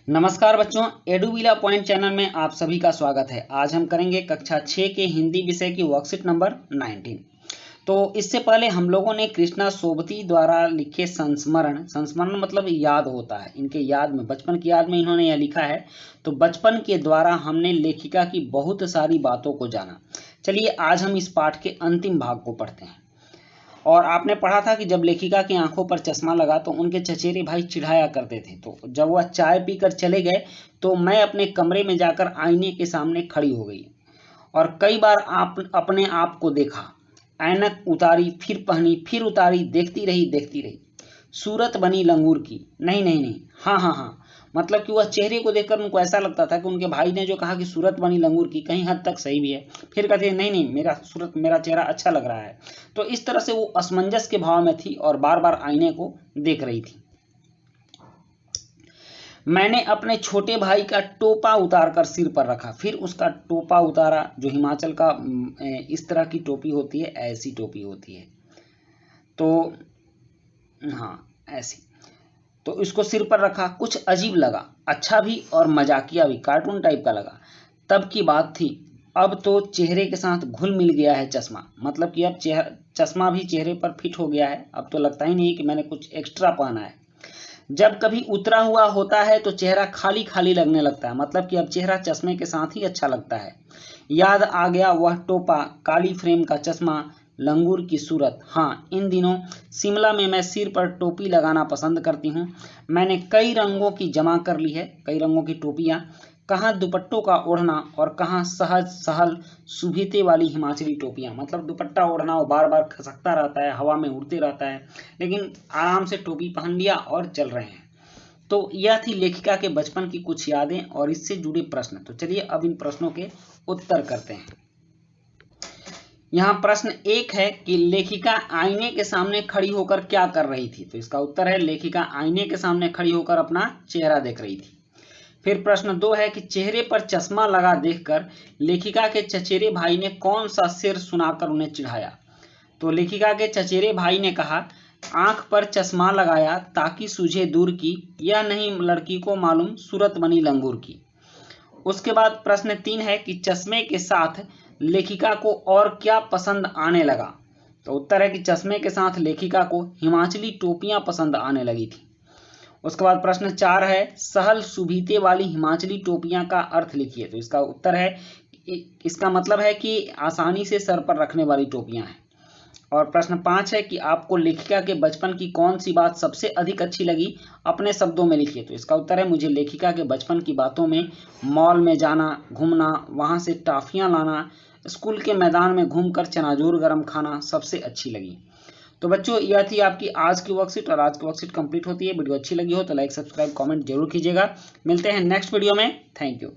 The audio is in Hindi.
नमस्कार बच्चों, एडुविला पॉइंट चैनल में आप सभी का स्वागत है। आज हम करेंगे कक्षा 6 के हिंदी विषय की वर्कशीट नंबर 19। तो इससे पहले हम लोगों ने कृष्णा सोबती द्वारा लिखे संस्मरण मतलब याद होता है, इनके याद में, बचपन की याद में इन्होंने यह लिखा है। तो बचपन के द्वारा हमने लेखिका की बहुत सारी बातों को जाना। चलिए आज हम इस पाठ के अंतिम भाग को पढ़ते हैं। और आपने पढ़ा था कि जब लेखिका की आंखों पर चश्मा लगा तो उनके चचेरे भाई चिढ़ाया करते थे। तो जब वह चाय पीकर चले गए तो मैं अपने कमरे में जाकर आईने के सामने खड़ी हो गई और कई बार अपने आप को देखा। ऐनक उतारी, फिर पहनी, फिर उतारी, देखती रही। सूरत बनी लंगूर की। नहीं, हाँ, मतलब कि वह चेहरे को देखकर उनको ऐसा लगता था कि उनके भाई ने जो कहा कि सूरत बनी लंगूर की कहीं हद तक सही भी है। फिर कहते हैं नहीं, मेरा चेहरा अच्छा लग रहा है। तो इस तरह से वो असमंजस के भाव में थी और बार बार आईने को देख रही थी। मैंने अपने छोटे भाई का टोपा उतार कर सिर पर रखा, फिर उसका टोपा उतारा, जो हिमाचल का इस तरह की टोपी होती है, ऐसी टोपी होती है। तो हाँ, ऐसी। तो इसको सिर पर रखा। कुछ अजीब लगा, अच्छा भी और मजाकिया भी, कार्टून टाइप का लगा। तब की बात थी। अब तो चेहरे के साथ घुल मिल गया है चश्मा, मतलब कि अब चश्मा भी चेहरे पर फिट हो गया है। अब तो लगता ही नहीं कि मैंने कुछ एक्स्ट्रा पहना है। जब कभी उतरा हुआ होता है तो चेहरा खाली खाली लगने लगता है, मतलब कि अब चेहरा चश्मे के साथ ही अच्छा लगता है। याद आ गया वह टोपा, काली फ्रेम का चश्मा, लंगूर की सूरत। हाँ, इन दिनों शिमला में मैं सिर पर टोपी लगाना पसंद करती हूँ। मैंने कई रंगों की जमा कर ली है, कई रंगों की टोपियाँ। कहाँ दुपट्टों का ओढ़ना और कहाँ सहज सहल सुभीते वाली हिमाचली टोपियाँ, मतलब दुपट्टा ओढ़ना वो बार बार खसकता रहता है, हवा में उड़ते रहता है, लेकिन आराम से टोपी पहन लिया और चल रहे हैं। तो यह थी लेखिका के बचपन की कुछ यादें और इससे जुड़े प्रश्न। तो चलिए अब इन प्रश्नों के उत्तर करते हैं। यहाँ प्रश्न 1 है कि लेखिका आईने के सामने खड़ी होकर क्या कर रही थी। तो इसका उत्तर है लेखिका आईने के सामने खड़ी होकर अपना चेहरा देख रही थी। फिर प्रश्न 2 है कि चेहरे पर चश्मा लगा देखकर लेखिका के चचेरे भाई ने कौन सा शेर सुनाकर उन्हें चिढ़ाया। तो लेखिका के चचेरे भाई ने कहा, आंख पर चश्मा लगाया ताकि सूझे दूर की, यह नहीं लड़की को मालूम सूरत बनी लंगूर की। उसके बाद प्रश्न 3 है कि चश्मे के साथ लेखिका को और क्या पसंद आने लगा। तो उत्तर है कि चश्मे के साथ लेखिका को हिमाचली टोपियां पसंद आने लगी थी। उसके बाद प्रश्न 4 है सहल सुभीते वाली हिमाचली टोपियां का अर्थ लिखिए। तो इसका उत्तर है, इसका मतलब है कि आसानी से सर पर रखने वाली टोपियां हैं। और प्रश्न 5 है कि आपको लेखिका के बचपन की कौन सी बात सबसे अधिक अच्छी लगी, अपने शब्दों में लिखिए। तो इसका उत्तर है, मुझे लेखिका के बचपन की बातों में मॉल में जाना, घूमना, वहां से टॉफियां लाना, स्कूल के मैदान में घूमकर चनाजूर गरम खाना सबसे अच्छी लगी। तो बच्चों यह थी आपकी आज की वर्कशीट और आज की वर्कशीट कंप्लीट होती है। वीडियो अच्छी लगी हो तो लाइक, सब्सक्राइब, कमेंट जरूर कीजिएगा। मिलते हैं नेक्स्ट वीडियो में। Thank you.